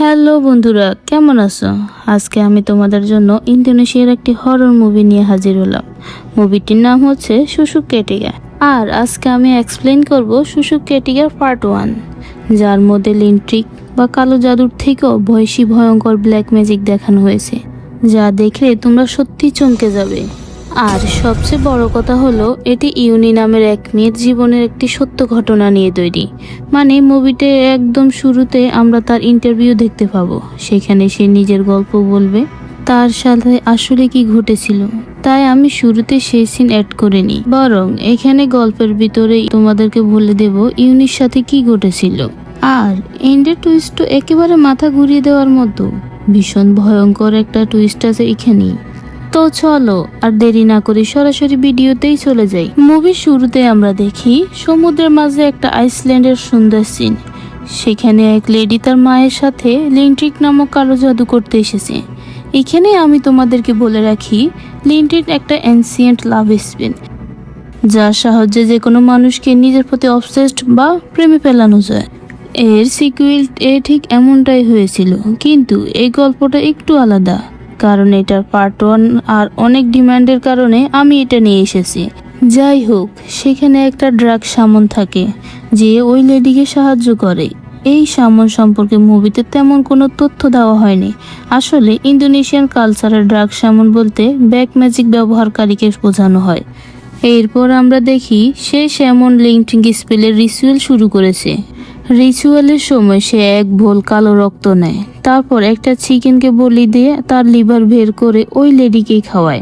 Hello বন্ধুরা, কেমন আছো? আজকে আমি তোমাদের জন্য ইন্দোনেশিয়ার একটি হরর মুভি নিয়ে হাজির হলাম। মুভিটির নাম হচ্ছে সুসুক কেটিগা। আর আজকে আমি এক্সপ্লেন করব সুসুক কেটিগার পার্ট 1, যার মধ্যে লিন্ট্রিক বা কালো জাদুর থেকেও ভয়ঙ্কর ব্ল্যাক ম্যাজিক দেখানো হয়েছে, যা দেখলে তোমরা সত্যি চমকে যাবে। আর সবচেয়ে বড় কথা হলো, এটি ইউনি নামের এক মেয়ের জীবনের একটি সত্য ঘটনা নিয়ে তৈরি। মানে মুভিতে একদম শুরুতে আমরা তার ইন্টারভিউ দেখতে পাবো। সেখানে সে নিজের গল্প বলবে, তার সাথে আসলে কি ঘটেছিল। তাই আমি শুরুতে সেই সিন অ্যাড করিনি, বরং এখানে গল্পের ভিতরে তোমাদেরকে বলে দেব ইউনির সাথে কি ঘটেছিল। আর এন্ডের টুইস্ট তো একেবারে মাথা ঘুরিয়ে দেওয়ার মতো, ভীষণ ভয়ঙ্কর একটা টুইস্ট আছে এখানেই। তো চলো আর দেরি না করে সরাসরি ভিডিওতেই চলে যাই। মুভির শুরুতে আমরা দেখি সমুদ্রের মাঝে একটা আইসল্যান্ডের সুন্দর সিন। সেখানে এক লেডি তার মায়ের সাথে লিন্ট্রিক নামক কালো জাদু করতে এসেছে। এখানে আমি তোমাদেরকে বলে রাখি, লিন্ট্রিক একটা এনসিয়েন্ট লাভ স্পেল, যার সাহায্যে যে কোনো মানুষকে নিজের প্রতি অবসেসড বা প্রেমে ফেলানো যায়। এর সিকুয়েল ঠিক এমনটাই হয়েছিল, কিন্তু এই গল্পটা একটু আলাদা, কারণ এটার পার্ট 1 আর অনেক ডিমান্ডের কারণে আমি এটা নিয়ে এসেছি। যাই হোক, সেখানে একটা ড্রাগ শামন থাকে যে ওই লেডিকে সাহায্য করে। এই শামন সম্পর্কে মুভিতে তেমন কোনো তথ্য দেওয়া হয়নি। আসলে ইন্দোনেশিয়ান কালচারে ড্রাগ শামন বলতে ব্ল্যাক ম্যাজিক ব্যবহারকারীকে বোঝানো হয়। এরপর আমরা দেখি সে স্যামন লিঙ্কটিং স্পেলের রিচুয়াল শুরু করেছে। রিচুয়ালের সময় সে এক বোল কালো রক্ত নেয়, তারপর একটা চিকেনকে বলি দিয়ে তার লিভার বের করে ওই লেডিকেই খাওয়ায়।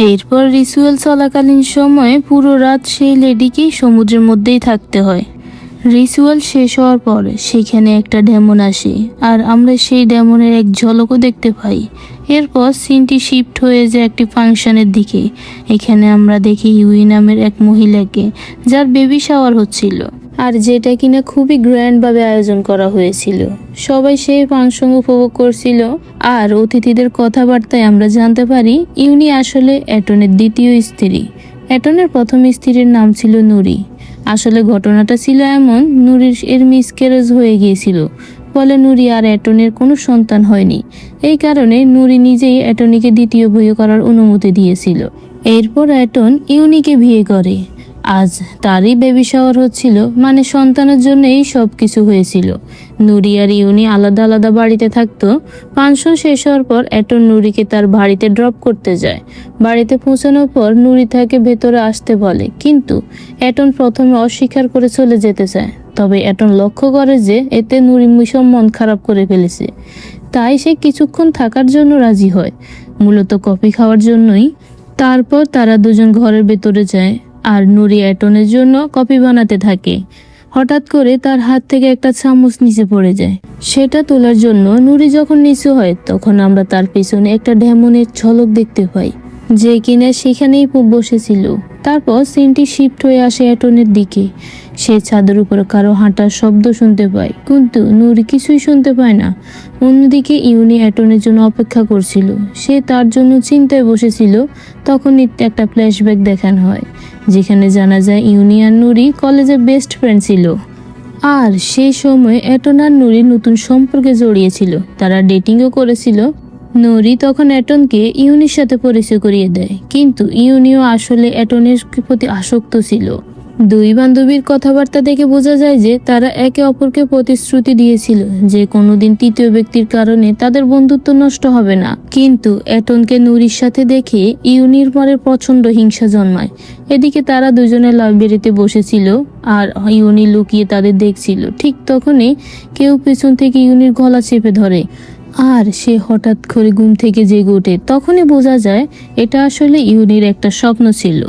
এরপর রিচুয়াল চলাকালীন সময়ে পুরো রাত সেই লেডিকেই সমুদ্রের মধ্যেই থাকতে হয়। রিচুয়াল শেষ হওয়ার পর সেখানে একটা ডেমন আসে, আর আমরা সেই ডেমনের এক ঝলকও দেখতে পাই। এরপর সিনটি শিফট হয়ে যায় একটি ফাংশনের দিকে। এখানে আমরা দেখি ইউই নামের এক মহিলাকে, যার বেবি শাওয়ার হচ্ছিল, আর যেটা কিনা খুবই গ্র্যান্ডভাবে আয়োজন করা হয়েছিল। সবাই সেই ফাংশন উপভোগ করছিল। আর অতিথিদের কথাবার্তায় আমরা জানতে পারি ইউনি আসলে এটনের দ্বিতীয় স্ত্রী। এটনের প্রথম স্ত্রীর নাম ছিল নুরি। আসলে ঘটনাটা ছিল এমন, নুরির মিসক্যারেজ হয়ে গিয়েছিল, ফলে নুরি আর এটনের কোনো সন্তান হয়নি। এই কারণে নুরি নিজেই এটনিকে দ্বিতীয় বিয়ে করার অনুমতি দিয়েছিল। এরপর এটন ইউনিকে বিয়ে করে। আজ তারই বেবি শাওয়ার হচ্ছিল, মানে সন্তানের জন্য এই সব কিছু হয়েছিল। নুরি আর ইউনি আলাদা আলাদা বাড়িতে থাকতো। ফাংশন শেষ হওয়ার পর এটন নুরিকে তার বাড়িতে ড্রপ করতে যায়। বাড়িতে পৌঁছানোর পর নুরি তাকে ভেতরে আসতে বলে, কিন্তু এটন প্রথমে অস্বীকার করে চলে যেতে চায়। তবে এটন লক্ষ্য করে যে এতে নুরি ভীষণ মন খারাপ করে ফেলেছে, তাই সে কিছুক্ষণ থাকার জন্য রাজি হয়, মূলত কফি খাওয়ার জন্যই। তারপর তারা দুজন ঘরের ভেতরে যায়, আর নুরি এটনের জন্য কফি বানাতে থাকে। হঠাৎ করে তার হাত থেকে একটা চামচ নিচে পড়ে যায়। সেটা তোলার জন্য নুরি যখন নিচু হয়, তখন আমরা তার পেছনে একটা ডেমনের ঝলক দেখতে পাই, যে কিনা সেখানেই বসেছিল। তারপর সিনটি শিফট হয়ে আসে এটনের দিকে। সে ছাদের উপরে কারো হাঁটার শব্দ শুনতে পায়, কিন্তু নুরি কিছুই শুনতে পায় না। অন্যদিকে ইউনি এটনের জন্য অপেক্ষা করছিল। সে তার জন্য চিন্তায় বসেছিল। তখনই একটা ফ্ল্যাশব্যাক দেখানো হয়, যেখানে জানা যায় ইউনি আর নুরি কলেজের বেস্ট ফ্রেন্ড ছিল। আর সেই সময় এটন আর নুরি নতুন সম্পর্কে জড়িয়েছিল, তারা ডেটিংও করেছিল। নুরি তখন এটনকে ইউনির সাথে পরিচয় করিয়ে দেয়, কিন্তু ইউনিও আসলে এটনের প্রতি আসক্ত ছিল। দুই বান্ধবীর কথাবার্তা দেখে বোঝা যায় যে তারা একে অপরকে প্রতিশ্রুতি দিয়েছিল যে কোনোদিন তৃতীয় ব্যক্তির কারণে তাদের বন্ধুত্ব নষ্ট হবে না। কিন্তু এটনকে নুরির সাথে দেখে ইউনির পরে প্রচন্ড হিংসা জন্মায়। এদিকে তারা দুজনে লাইব্রেরিতে বসেছিল, আর ইউনি লুকিয়ে তাদের দেখছিল। ঠিক তখনই কেউ পেছন থেকে ইউনির গলা চেপে ধরে, আর সে হঠাৎ করে ঘুম থেকে জেগে ওঠে। তখনই বোঝা যায় এটা আসলে ইউনির একটা স্বপ্ন ছিল।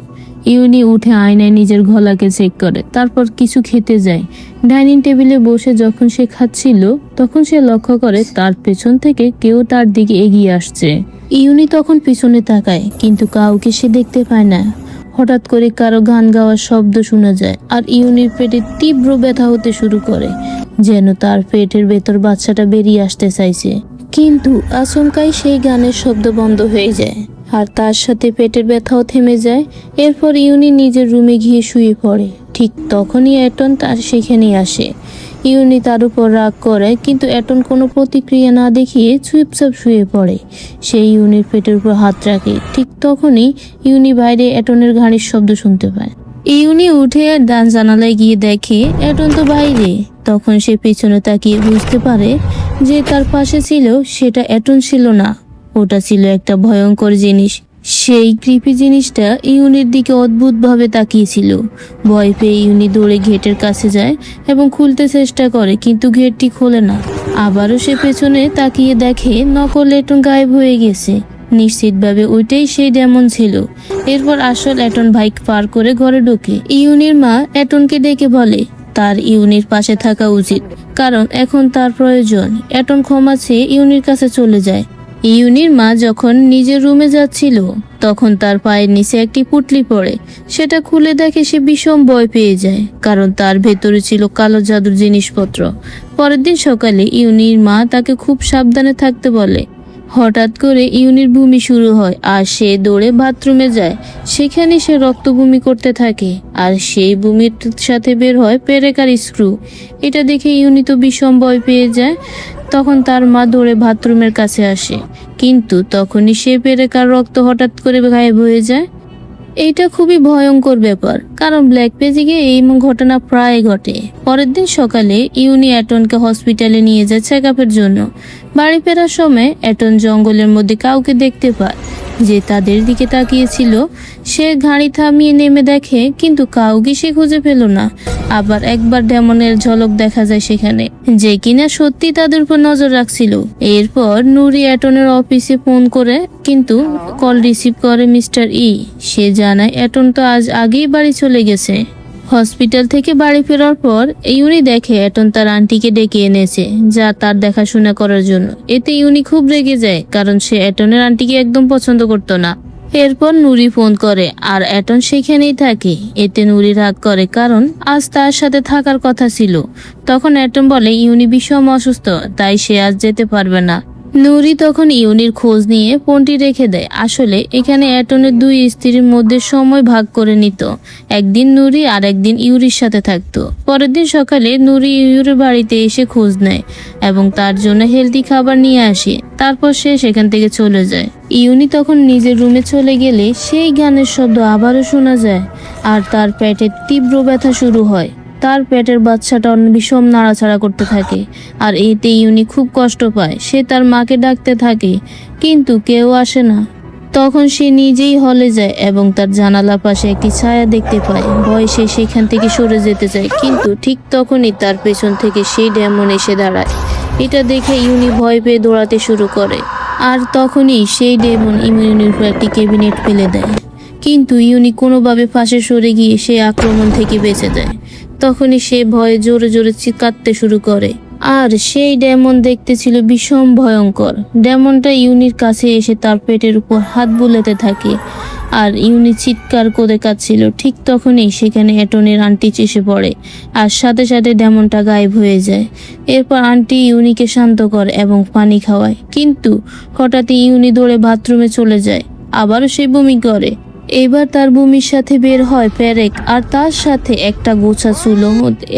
ইউনি উঠে আয়নায় নিজের গলাকে চেক করে, তারপর কিছু খেতে যায়। ডাইনিং টেবিলে বসে যখন সে খাচ্ছিল, তখন সে লক্ষ্য করে তার পেছন থেকে কেউ তার দিকে এগিয়ে আসছে। ইউনি তখন পিছনে তাকায়, কিন্তু কাউকে সে দেখতে পায় না। হঠাৎ করে কারো গান গাওয়ার শব্দ শোনা যায়, আর ইউনির পেটে তীব্র ব্যথা হতে শুরু করে, যেন তার পেটের ভেতর বাচ্চাটা বেরিয়ে আসতে চাইছে। কিন্তু আচমকাই সেই গানের শব্দ বন্ধ হয়ে যায়, আর তার সাথে পেটের ব্যথাও থেমে যায়। এরপর ইউনি নিজের রুমে গিয়ে শুয়ে পড়ে। ঠিক তখনই এটন তার সেখানে আসে। ইউনি তার উপর রাগ করে, কিন্তু এটন কোনো প্রতিক্রিয়া না দেখিয়ে চুপচাপ শুয়ে পড়ে। সে ইউনির পেটের উপর হাত রাখে। ঠিক তখনই ইউনি বাইরে এটনের ঘাড়ির শব্দ শুনতে পায়। ইউনি উঠে ডান জানালায় গিয়ে দেখে এটন তো বাইরে। তখন সে পেছনে তাকিয়ে বুঝতে পারে যে তার পাশে ছিল সেটা এটন ছিল না, ওটা ছিল একটা ভয়ঙ্কর জিনিস। সেই ক্রিপি জিনিসটা ইউনির দিকে অদ্ভুতভাবে তাকিয়েছিল। ভয় পেয়ে ইউনি দৌড়ে গেটের কাছে যায় এবং খুলতে চেষ্টা করে, কিন্তু গেটটি খোলে না। আবারও সে পেছনে তাকিয়ে দেখে নকল এটন গায়েব হয়ে গেছে। নিশ্চিতভাবে ওইটাই সেই ডেমন ছিল। এরপর আসল এটন বাইক পার করে ঘরে ঢোকে। ইউনির মা এটনকে ডেকে বলে তার ইউনির পাশে থাকা উচিত, কারণ এখন তার প্রয়োজন। এটন ক্ষমা চেয়ে ইউনির কাছে চলে যায়। ইউনির মা যখন নিজের রুমে যাচ্ছিল তখন তার পায়ের নিচে একটি পুটলি পড়ে। সেটা খুলে দেখে সে ভীষণ ভয় পেয়ে যায়, কারণ তার ভেতরে ছিল কালো জাদুর জিনিসপত্র। পরের দিন সকালে ইউনির মা তাকে খুব সাবধানে থাকতে বলে। হঠাৎ করে ইউনির বমি শুরু হয় আর সে দৌড়ে বাথরুমে যায়। সেখানে সে রক্ত বমি করতে থাকে আর সেই বমির সাথে বের হয় পেরেকার স্ক্রু। এটা দেখে ইউনি তো ভীষণ ভয় পেয়ে যায়। তখন তার মা দৌড়ে বাথরুমের কাছে আসে, কিন্তু তখনই সে পেরেকার রক্ত হঠাৎ করে গায়েব হয়ে যায়। এইটা খুবই ভয়ঙ্কর ব্যাপার, কারণ ব্ল্যাক ম্যাজিকে এই ঘটনা প্রায় ঘটে। পরের দিন সকালে ইউনি এটনকে হসপিটালে নিয়ে যায় চেক আপের জন্য। বাড়ি ফেরার সময় এটন জঙ্গলের মধ্যে কাউকে দেখতে পায় যে তাদের দিকে তাকিয়েছিল। সে গাড়ি থামিয়ে নেমে দেখে, কিন্তু কাউকে সে খুঁজে পেল না। আবার একবার ডেমনের ঝলক দেখা যায় সেখানে, যে কিনা সত্যি তাদের উপর নজর রাখছিল। এরপর নুরি এটনের অফিসে ফোন করে, কিন্তু কল রিসিভ করে মিস্টার ই। সে জানায় এটন তো আজ আগেই বাড়ি চলে গেছে। হসপিটাল থেকে বাড়ি ফেরার পর ইউনি দেখে এটন তার আন্টিকে ডেকে এনেছে, যা তার দেখাশোনা করার জন্য। এতে ইউনি খুব রেগে যায়, কারণ সে এটনের আন্টিকে একদম পছন্দ করতো না। এরপর নুরি ফোন করে আর এটন সেখানেই থাকে। এতে নুরি রাগ করে, কারণ আজ তার সাথে থাকার কথা ছিল। তখন এটন বলে ইউনি ভীষণ অসুস্থ, তাই সে আজ যেতে পারবে না। নুরি তখন ইউনির খোঁজ নিয়ে ফোনটি রেখে দেয়। আসলে এখানে এটনের দুই স্ত্রীর মধ্যে সময় ভাগ করে নিত। একদিন নুরি আর একদিন ইউরির সাথে থাকতো। পরের দিন সকালে নুরি ইউরির বাড়িতে এসে খোঁজ নেয় এবং তার জন্য হেলদি খাবার নিয়ে আসে। তারপর সে সেখান থেকে চলে যায়। ইউনি তখন নিজের রুমে চলে গেলে সেই গানের শব্দ আবারও শোনা যায় আর তার পেটে তীব্র ব্যথা শুরু হয়। তার পেটের বাচ্চাটা ভীষণ নাড়াচাড়া করতে থাকে আর এতে ইউনি খুব কষ্ট পায়। সে তার মাকে ডাকতে থাকে, কিন্তু কেউ আসে না। তখন সে নিজেই হলে যায় এবং তার জানালার পাশে একটি ছায়া দেখতে পায়। ভয়ে সে সেখান থেকে সরে যেতে চায়, কিন্তু ঠিক তখনই তার পেছন থেকে সেই ডেমন এসে দাঁড়ায়। এটা দেখে ইউনি ভয় পেয়ে দৌড়াতে শুরু করে, আর তখনই সেই ডেমন ইউনির উপর একটি ক্যাবিনেট ফেলে দেয়। কিন্তু ইউনি কোনোভাবে পাশে সরে গিয়ে সেই আক্রমণ থেকে বেঁচে যায়। তখনই সে ভয়ে জোরে জোরে কাঁদতে শুরু করে, আর সেই ডেমন দেখতে ছিল ভীষণ ভয়ঙ্কর। ডেমনটা ইউনির কাছে এসে তার পেটের উপর হাত বুলাতে থাকে আর ইউনি চিৎকার করে কাঁদছিল। ঠিক তখনই সেখানে এটনের আন্টি এসে পড়ে আর সাথে সাথে ডেমনটা গায়েব হয়ে যায়। এরপর আন্টি ইউনিকে শান্ত করে এবং পানি খাওয়ায়, কিন্তু হঠাৎই ইউনি দৌড়ে বাথরুমে চলে যায়। আবারও সে বমি করে। এবার তার বমির সাথে বের হয় পেরেক আর তার সাথে একটা গোছা চুলো।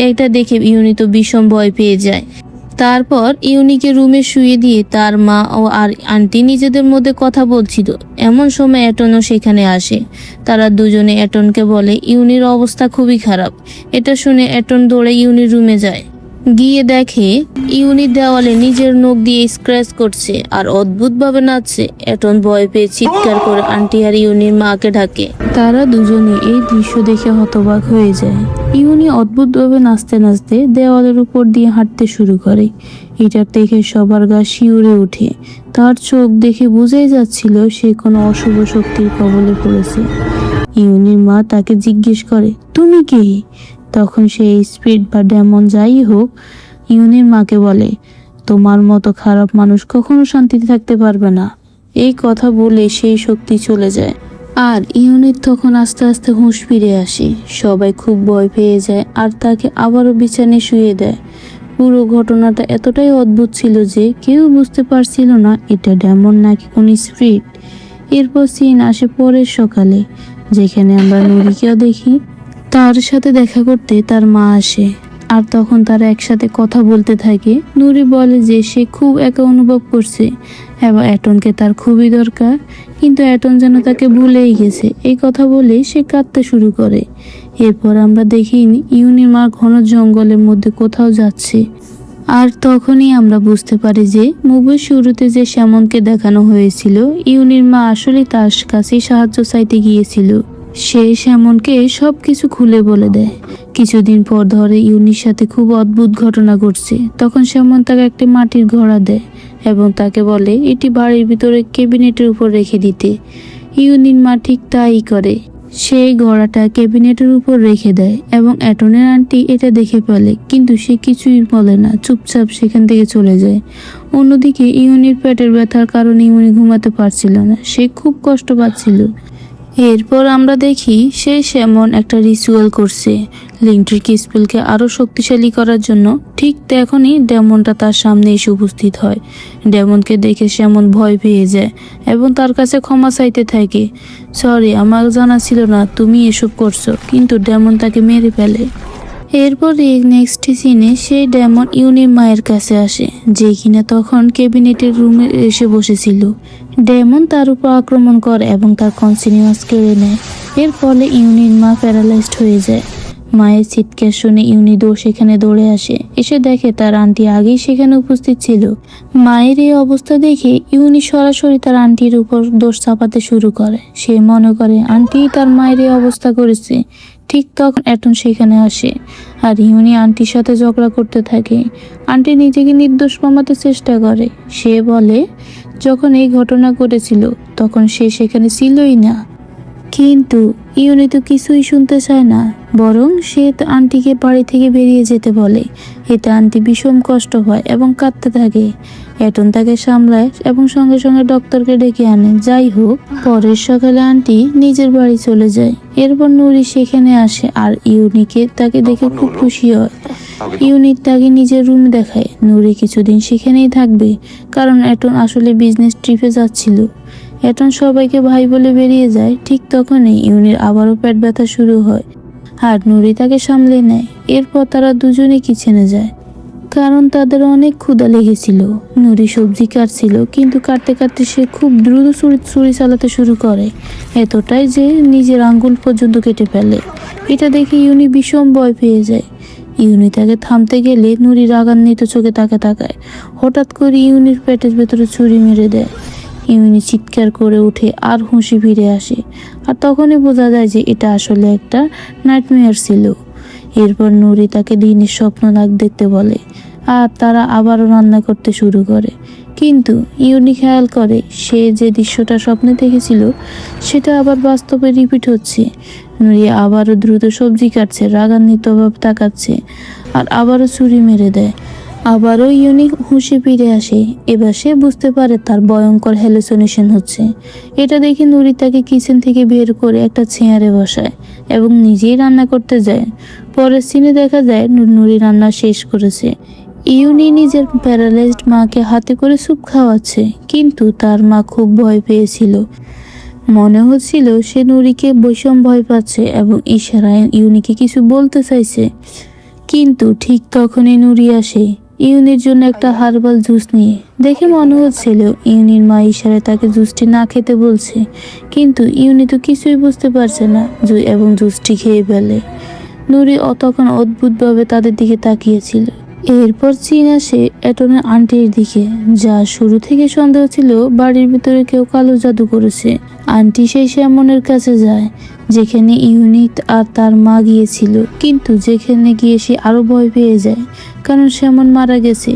এটা দেখে ইউনি তো ভীষণ ভয় পেয়ে যায়। তারপর ইউনিকে রুমে শুয়ে দিয়ে তার মা ও আর আন্টি নিজেদের মধ্যে কথা বলছিল। এমন সময় এটনও সেখানে আসে। তারা দুজনে এটনকে বলে ইউনির অবস্থা খুবই খারাপ। এটা শুনে এটন দৌড়ে ইউনির রুমে যায়। গিয়ে দেখে ইউনি দেওয়ালে নিজের নখ দিয়ে স্ক্র্যাচ করছে আর অদ্ভুতভাবে নাচছে। এটন ভয় পেয়ে চিৎকার করে আন্টি আর ইউনির মাকে ডাকে। তারা দুজনে এই দৃশ্য দেখে হতবাক হয়ে যায়। ইউনি অদ্ভুতভাবে নাচতে নাচতে দেওয়ালের উপর দিয়ে হাঁটতে শুরু করে। এটা দেখে সবার গা শিউরে ওঠে। তার চোখ দেখে বোঝাই যাচ্ছিল সে কোনো অশুভ শক্তির কবলে পড়েছে। ইউনির মা তাকে জিজ্ঞেস করে, তুমি কে? তখন সেই স্পিরিট বা ডেমন যাই হোক ইউনির মাকে বলে, তোমার মতো খারাপ মানুষ কখনো শান্তিতে থাকতে পারবে না। এই কথা বলে সেই শক্তি চলে যায় আর ইউনির তখন আস্তে আস্তে হুঁশ ফিরে আসে। সবাই খুব ভয় পেয়ে যায় আর তাকে আবারও বিছানায় শুয়ে দেয়। পুরো ঘটনাটা এতটাই অদ্ভুত ছিল যে কেউ বুঝতে পারছিল না এটা ডেমন নাকি কোন স্পিরিট। এরপর সিন আসে পরের সকালে, যেখানে আমরা নুরিকেও দেখি। তার সাথে দেখা করতে তার মা আসে। আর তখন তারা একসাথে কথা বলতে থাকে। নুরি বলে যে সে খুব একা অনুভব করছে এবং অ্যাটনকে তার খুবই দরকার, কিন্তু অ্যাটন যেন তাকে ভুলেই গেছে। এই কথা বলে সে কাঁদতে শুরু করে। এরপর আমরা দেখি ইউনির মা ঘন জঙ্গলের মধ্যে কোথাও যাচ্ছে। আর তখনই আমরা বুঝতে পারি যে মুভির শুরুতে যে শ্যামনকে দেখানো হয়েছিল, ইউনির মা আসলে তার কাছেই সাহায্য চাইতে গিয়েছিল। সে শ্যামনকে সব কিছু খুলে বলে দেয়। কিছুদিন পর ধরে ইউনির সাথে খুব অদ্ভুত ঘটনা ঘটছে। তখন শ্যামন তাকে একটি মাটির ঘোড়া দেয় এবং তাকে বলে এটি বাড়ির ভিতরে ক্যাবিনেটের উপর রেখে দিতে। ইউনির মা ঠিক তাই করে। সেই ঘোড়াটা ক্যাবিনেটের উপর রেখে দেয় এবং অ্যাটনের আন্টি এটা দেখে ফেলে, কিন্তু সে কিছুই বলে না, চুপচাপ সেখান থেকে চলে যায়। অন্যদিকে ইউনির পেটের ব্যথার কারণে ইউনি ঘুমাতে পারছিল না, সে খুব কষ্ট পাচ্ছিল। এরপর আমরা দেখি সেই শ্যামন একটা রিচুয়াল করছে ইলেকট্রিক স্পেলকে আরো শক্তিশালী করার জন্য। ঠিক তখনই ডেমনটা তার সামনে এসে উপস্থিত হয়। ডেমনকে দেখে শ্যামন ভয় পেয়ে যায় এবং তার কাছে ক্ষমা চাইতে থাকে। সরি, আমার জানা ছিল না তুমি এসব করছো, কিন্তু ডেমন তাকে মেরে ফেলে। এরপর নেক্সট সিনে সেই ডেমন ইউনির মায়ের কাছে আসে, যে কিনা তখন ক্যাবিনেটের রুমে এসে বসেছিল। ডেমন তার উপর আক্রমণ করে এবং তার কনসিনিউয়াস কেড়ে নেয়। এর ফলে ইউনির মা প্যারালাইজড হয়ে যায়। মায়ের চিৎকার শুনে ইউনি সেখানে দৌড়ে আসে, এসে দেখে তার আন্টি আগেই সেখানে উপস্থিত ছিল। মায়ের এই অবস্থা দেখে ইউনি সরাসরি তার আন্টির উপর দোষ চাপাতে শুরু করে। সে মনে করে আন্টি তার মায়ের এই অবস্থা করেছে। ঠিক তখন অ্যাটন সেখানে আসে আর ইউনি আন্টির সাথে ঝগড়া করতে থাকে। আন্টি নিজেকে নির্দোষ প্রমাতে চেষ্টা করে। সে বলে যখন এই ঘটনা ঘটেছিল তখন সে সেখানে ছিলই না। কিন্তু ইউনি তো কিছুই শুনতে চায় না, বরং সে আন্টিকে বাড়ি থেকে বেরিয়ে যেতে বলে। এতে আন্টি ভীষণ কষ্ট হয় এবং কাঁদতে থাকে। অ্যাটন তাকে সামলায় এবং সঙ্গে সঙ্গে ডক্টরকে ডেকে আনে। যাই হোক, পরের সকালে আন্টি নিজের বাড়ি চলে যায়। এরপর নুরি সেখানে আসে আর ইউনিকে তাকে দেখে খুব খুশি হয়। ইউনি তাকে নিজের রুম দেখায়। নুরি কিছুদিন সেখানেই থাকবে, কারণ অ্যাটন আসলে বিজনেস ট্রিপে যাচ্ছিল। অ্যাটন সবাইকে ভাই বলে বেরিয়ে যায়। ঠিক তখনই ইউনির আবারও পেট ব্যথা শুরু হয় আর নুরি তাকে সামলে নেয়। এরপর তারা দুজনে কিচেনে যায়, কারণ তাদের অনেক ক্ষুধা লেগেছিল। নুরি সবজি কাটছিল, কিন্তু কাটতে কাটতে সে খুব দ্রুত ছুরি চালাতে শুরু করে, এতটাই যে নিজের আঙ্গুল পর্যন্ত কেটে ফেলে। এটা দেখে ইউনি ভীষণ ভয় পেয়ে যায়। ইউনি তাকে থামতে গেলে নুরি রাগান্বিত চোখে তাকে তাকায়। হঠাৎ করে ইউনির পেটের ভেতরে ছুরি মেরে দেয়। ইউনি চিৎকার করে উঠে আর হুঁশি ফিরে আসে, আর তখনই বোঝা যায় যে এটা আসলে একটা নাইটমেয়ার ছিল। এরপর নুরি তাকে দিনের স্বপ্ন দেখতে বলে আর তারা আবারও রান্না করতে শুরু করে। কিন্তু ইউনি খেয়াল করে সে যে দৃশ্যটা স্বপ্নে দেখেছিল সেটা আবার বাস্তবে রিপিট হচ্ছে। নুরি আবারও দ্রুত সবজি কাটছে, রাগান্বিতভাবে তাকাচ্ছে আর আবারও ছুরি মেরে দেয়। আবারও ইউনি হুঁশে ফিরে আসে। এবার সে বুঝতে পারে তার ভয়ঙ্কর হ্যালুসিনেশন হচ্ছে। এটা দেখে নুরি তাকে কিচেন থেকে বের করে একটা চেয়ারে বসায় এবং নিজেই রান্না করতে যায়। পরের সিনে দেখা যায় নুরি রান্না শেষ করেছে। ইউনি নিজের প্যারালাইজড মাকে হাতে করে স্যুপ খাওয়াচ্ছে, কিন্তু তার মা খুব ভয় পেয়েছিল। মনে হচ্ছিল সে নুরিকে ভীষণ ভয় পাচ্ছে এবং ইশারায় ইউনিকে কিছু বলতে চাইছে। কিন্তু ঠিক তখনই নুরি আসে ইউনির জন্য একটা হার্বাল জুস নিয়ে। দেখে মনে হচ্ছিল ইউনির মা ইশারায় তাকে জুসটি না খেতে বলছে, কিন্তু ইউনি তো কিছুই বুঝতে পারছে না এবং জুসটি খেয়ে ফেলে। নুরি তখন অদ্ভুতভাবে তাদের দিকে তাকিয়েছিল। এরপর চীন আসে অ্যাটনের আন্টির দিকে, যা শুরু থেকে সন্দেহ ছিল বাড়ির ভিতরে কেউ কালো জাদু করেছে। আন্টি সেই শ্যামনের কাছে যায় যেখানে ইউনিট আর তার মা গিয়েছিল, কিন্তু যেখানে গিয়ে সে আরো ভয় পেয়ে যায়, কারণ শ্যামন মারা গেছে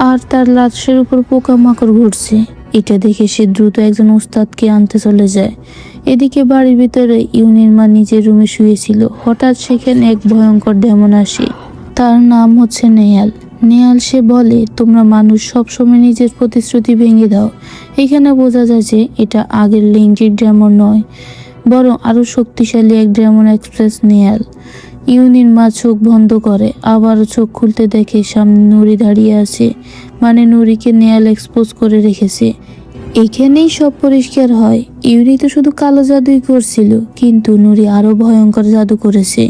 আর তার লাশের উপর পোকামাকড় ঘুরছে। এটা দেখে সে দ্রুত একজন উস্তাদকে আনতে চলে যায়। এদিকে বাড়ির ভিতরে ইউনির মা নিজের রুমে শুয়েছিল। হঠাৎ সেখানে এক ভয়ঙ্কর ডেমন আসে। তার নাম হচ্ছে নেয়াল। সে বলে তোমরা মানুষ সবসময় নিজের প্রতিশ্রুতি ভেঙে দাও। এখানে বোঝা যায় যে এটা আগের লিঙ্কির ডেমন নয়, বরং আরো শক্তিশালী এক ডেমন এক্সপ্রেস নেয়াল। ইউনির মা চোখ বন্ধ করে, আবারও চোখ খুলতে দেখে সামনে নুরি দাঁড়িয়ে আছে, মানে নুরিকে নেয়াল এক্সপোজ করে রেখেছে। এখানেই সব পরিষ্কার হয়, ইউনি তো শুধু কালো জাদুই করছিল, কিন্তু নুরি আরো ভয়ঙ্কর জাদু করেছে।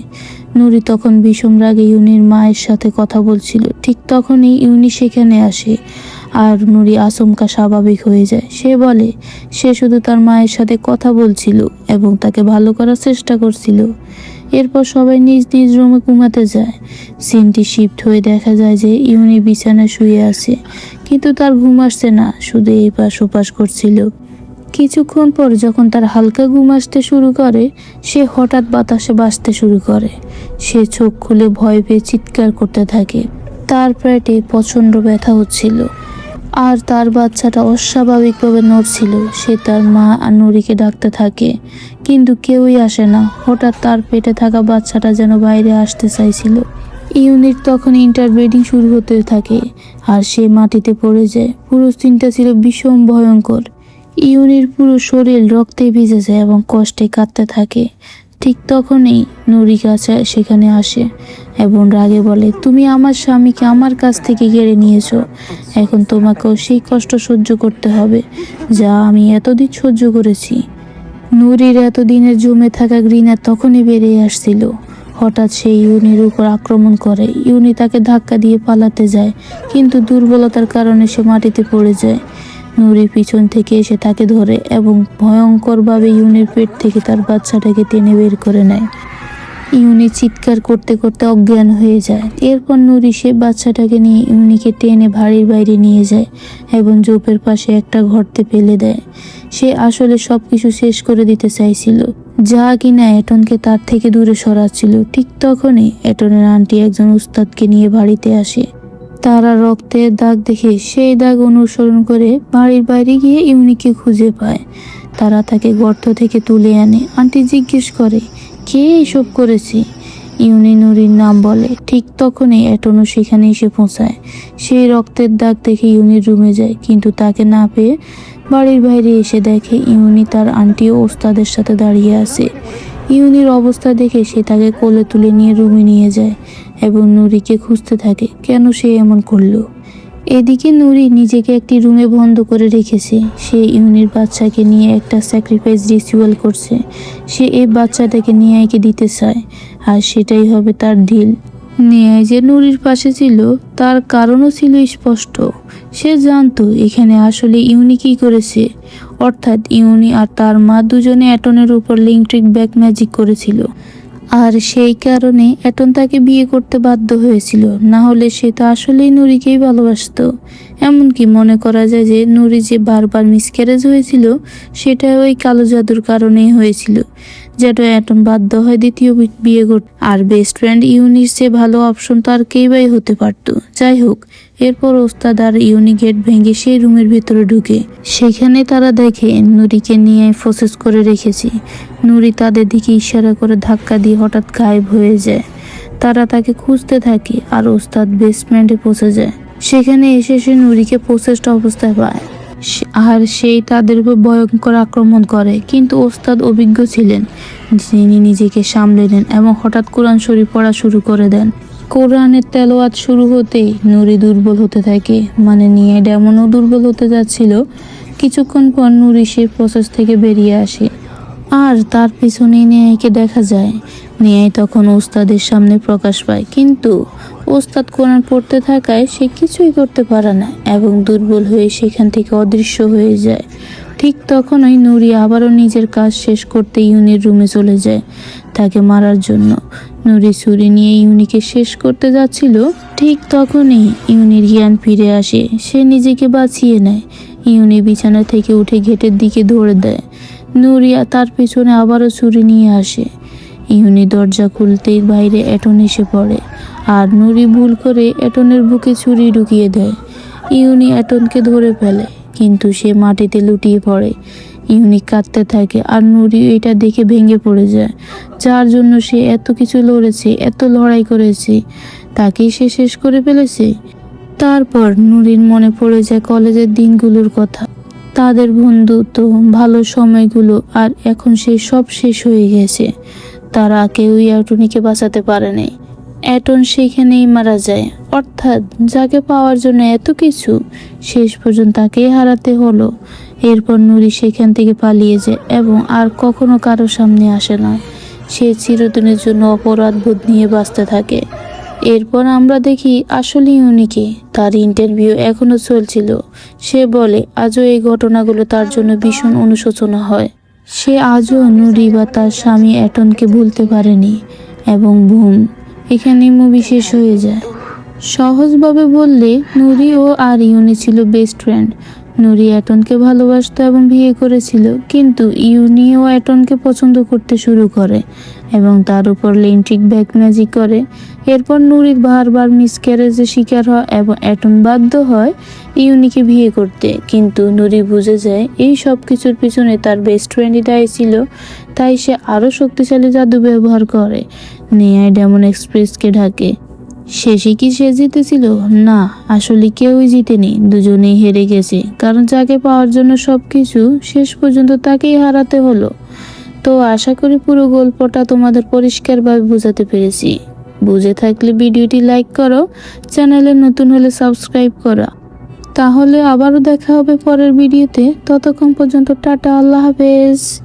নুরি তখন বিষম রাগে ইউনির মায়ের সাথে কথা বলছিল। ঠিক তখনই ইউনি সেখানে আসে আর নুরি আচমকা স্বাভাবিক হয়ে যায়। সে বলে সে শুধু তার মায়ের সাথে কথা বলছিল এবং তাকে ভালো করার চেষ্টা করছিল। এরপর সবাই নিজ নিজ রুমে ঘুমাতে যায়। সিনটি শিফট হয়ে দেখা যায় যে ইউনি বিছানায় শুয়ে আছে, কিন্তু তার ঘুম আসছে না, শুধু এপাশ ওপাশ করছিল। কিছুক্ষণ পর যখন তার হালকা ঘুম আসতে শুরু করে, সে হঠাৎ বাতাসে ভাসতে শুরু করে। সে চোখ খুলে ভয় পেয়ে চিৎকার করতে থাকে। তার পেটে প্রচণ্ড ব্যথা হচ্ছিল আর তার বাচ্চাটা অস্বাভাবিকভাবে নড়ছিল। সে তার মা আর নুরিকে ডাকতে থাকে, কিন্তু কেউই আসে না। হঠাৎ তার পেটে থাকা বাচ্চাটা যেন বাইরে আসতে চাইছিল। ইউনিট তখন ইন্টারব্রিডিং শুরু হতে থাকে আর সে মাটিতে পড়ে যায়। পুরো সিনটা ছিল ভীষণ ভয়ঙ্কর। ইউনির পুরো শরীর রক্তে ভিজে যায় এবং কষ্টে কাঁদতে থাকে। ঠিক তখনই নুরি কাছে সেখানে আসে এবং রাগে বলে, তুমি আমার স্বামীকে আমার কাছ থেকে কেড়ে নিয়েছো, এখন তোমাকেও সেই কষ্ট সহ্য করতে হবে যা আমি এতদিন সহ্য করেছি। নুরির এতদিনের জমে থাকা ঘৃণা তখনই বেরিয়ে আসছিল। হঠাৎ সে ইউনির উপর আক্রমণ করে। ইউনি তাকে ধাক্কা দিয়ে পালাতে যায়, কিন্তু দুর্বলতার কারণে সে মাটিতে পড়ে যায়। নুরি পিছন থেকে এসে তাকে ধরে এবং ভয়ঙ্করভাবে ইউনির পেট থেকে তার বাচ্চাটাকে টেনে বের করে নেয়। ইউনি চিৎকার করতে করতে অজ্ঞান হয়ে যায়। এরপর নুরি সে বাচ্চাটাকে নিয়ে ইউনিকে টেনে বাড়ির বাইরে নিয়ে যায় এবং জোপের পাশে একটা গর্তে ফেলে দেয়। সে আসলে সবকিছু শেষ করে দিতে চাইছিল, যা কিনা এটনকে তার থেকে দূরে সরাচ্ছিল। ঠিক তখনই এটনের আন্টি একজন উস্তাদকে নিয়ে বাড়িতে আসে। তারা রক্তের দাগ দেখে সেই দাগ অনুসরণ করে বাড়ির বাইরে গিয়ে ইউনিকে খুঁজে পায়। তারা তাকে গর্ত থেকে তুলে আনে। আন্টি জিজ্ঞেস করে, কে এসব করেছে? ইউনি নুরির নাম বলে। ঠিক তখনই এটনও সেখানে এসে পৌঁছায়। সেই রক্তের দাগ দেখে ইউনির রুমে যায়, কিন্তু তাকে না পেয়ে বাড়ির বাইরে এসে দেখে ইউনি তার আন্টি ও ওস্তাদের সাথে দাঁড়িয়ে আছে। ইউনির অবস্থা দেখে সে তাকে কোলে তুলে নিয়ে রুমে নিয়ে যায় এবং নুরিকে খুঁজতে থাকে কেন সে এমন করলো। এদিকে নুরি নিজেকে একটি রুমে বন্ধ করে রেখেছে। সে ইউনির বাচ্চাকে নিয়ে একটা স্যাক্রিফাইস রিচুয়াল করছে। সে এই বাচ্চাটাকে নিয়াইকে দিতে চায় আর সেটাই হবে তার ডিল। নিয়াই যে নুরির পাশে ছিল তার কারণও ছিল স্পষ্ট। সে জানতো এখানে আসলে ইউনি কি করেছে, অর্থাৎ ইউনি আর তার মা দুজনে এটনের উপর লিঙ্কট্রিক ব্যাক ম্যাজিক করেছিল আর সেই কারণে এটন তাকে বিয়ে করতে বাধ্য হয়েছিল। না হলে সে তো আসলেই নুরিকেই ভালোবাসতো। এমনকি মনে করা যায় যে নুরি যে বারবার মিসক্যারেজ হয়েছিল সেটা ওই কালো জাদুর কারণেই হয়েছিল, যেটা এটন বাধ্য হয় দ্বিতীয় বিয়ে করতে। আর বেস্ট ফ্রেন্ড ইউনির চেয়ে ভালো অপশন তো আর কেইবাই হতে পারতো। যাই হোক, এরপর ওস্তাদ আর ইউনি গেট ভেঙে সেই রুমের ভিতরে ঢুকে। সেখানে তারা দেখে নুরিকে নিয়ে প্রসেস করে রেখেছে। নুরি তাদের দিকে ইশারা করে ধাক্কা দিয়ে হঠাৎ গায়েব হয়ে যায়। তারা তাকে খুঁজতে থাকে আর ওস্তাদ বেসমেন্টে পৌঁছে যায়। সেখানে এসে সে নুরিকে প্রসেসড অবস্থায় পায় আর সেই তাদের উপর ভয়ঙ্কর আক্রমণ করে, কিন্তু ওস্তাদ অভিজ্ঞ ছিলেন। যিনি নিজেকে সামলে নেন এবং হঠাৎ কোরআন শরীফ পড়া শুরু করে দেন। কোরআনের তেলাওয়াত শুরু হতেই নুরি দুর্বল হতে থাকে, মানে নিয়ে এমনও দুর্বল হতে যাচ্ছিল। কিছুক্ষণ পর নুরি সেই প্রসেস থেকে বেরিয়ে আসে আর তার পিছনেই নিয়াইকে দেখা যায়। নিয়াই তখন ওস্তাদের সামনে প্রকাশ পায়, কিন্তু ওস্তাদ কোরআন পড়তে থাকায় সে কিছুই করতে পারে না এবং দুর্বল হয়ে সেখান থেকে অদৃশ্য হয়ে যায়। ঠিক তখনই নুরি আবারও নিজের কাজ শেষ করতে ইউনির রুমে চলে যায় তাকে মারার জন্য। নুরি ছুরি নিয়ে ইউনিকে শেষ করতে যাচ্ছিল। ঠিক তখনই ইউনির জ্ঞান ফিরে আসে। সে নিজেকে বাঁচিয়ে নেয়। ইউনি বিছানা থেকে উঠে গেটের দিকে দৌড়ে দেয়। নুরি তার পিছনে আবারও ছুরি নিয়ে আসে। ইউনি দরজা খুলতেই বাইরে এটন এসে পড়ে আর নুরি ভুল করে এটনের বুকে ছুরি ঢুকিয়ে দেয়। ইউনি এটনকে ধরে ফেলে, কিন্তু সে মাটিতে লুটিয়ে পড়ে। ইউনি কাঁদতে থাকে আর নুরি এটা দেখে ভেঙে পড়ে যায়। যার জন্য সে এত কিছু লড়েছে, এত লড়াই করেছে, তাকেই সে শেষ করে ফেলেছে। তারপর নুরির মনে পড়ে যায় কলেজের দিনগুলোর কথা, তাদের বন্ধুত্ব, ভালো সময়গুলো, আর এখন সেই সব শেষ হয়ে গেছে। তারা কেউই এটনিকে বাঁচাতে পারেনি। এটন সেখানেই মারা যায়, অর্থাৎ যাকে পাওয়ার জন্য এত কিছু শেষ পর্যন্ত তাকেই হারাতে হলো। এরপর নুরি সেখান থেকে পালিয়ে যায় এবং আর কখনো কারো সামনে আসে না। সে চিরদিনের জন্য অপরাধবোধ নিয়ে বাঁচতে থাকে। এরপর আমরা দেখি আসলে ইউনিকে, তার ইন্টারভিউ এখনো চলছিল। সে বলে আজও এই ঘটনাগুলো তার জন্য ভীষণ অনুশোচনা হয়। সে আজও নুরি বা তার স্বামী অ্যাটনকে ভুলতে পারেনি। এবং বুম, এখানেই মুভি শেষ হয়ে যায়। সহজভাবে বললে নুরি ও আর ইউনি ছিল বেস্ট ফ্রেন্ড। নুরি অ্যাটনকে ভালোবাসতো এবং বিয়ে করেছিল, কিন্তু ইউনিও অ্যাটনকে পছন্দ করতে শুরু করে এবং তার উপর লিন্ট্রিক ব্যাক ম্যাজিক করে। এরপর নুরির বারবার মিসক্যারেজের শিকার হয় এবং অ্যাটন বাধ্য হয় ইউনিকে বিয়ে করতে। কিন্তু নুরি বুঝে যায় এই সব কিছুর পিছনে তার বেস্ট ফ্রেন্ডই দায়ী ছিল। তাই সে আরও শক্তিশালী জাদু ব্যবহার করে নেয়ায় ডেমন এক্সপ্রেসকে ঢাকে। শেষে কি সে জিতেছিল? না, আসলে কেউই জিতেনি, দুজনেই হেরে গেছে। কারণ যাকে পাওয়ার জন্য সবকিছু, শেষ পর্যন্ত তাকেই হারাতে হলো। তো আশা করি পুরো গল্পটা তোমাদের পরিষ্কারভাবে বোঝাতে পেরেছি। বুঝে থাকলে ভিডিওটি লাইক করো, চ্যানেলে নতুন হলে সাবস্ক্রাইব করো। তাহলে আবারও দেখা হবে পরের ভিডিওতে। ততক্ষণ পর্যন্ত টাটা, আল্লাহ হাফেজ।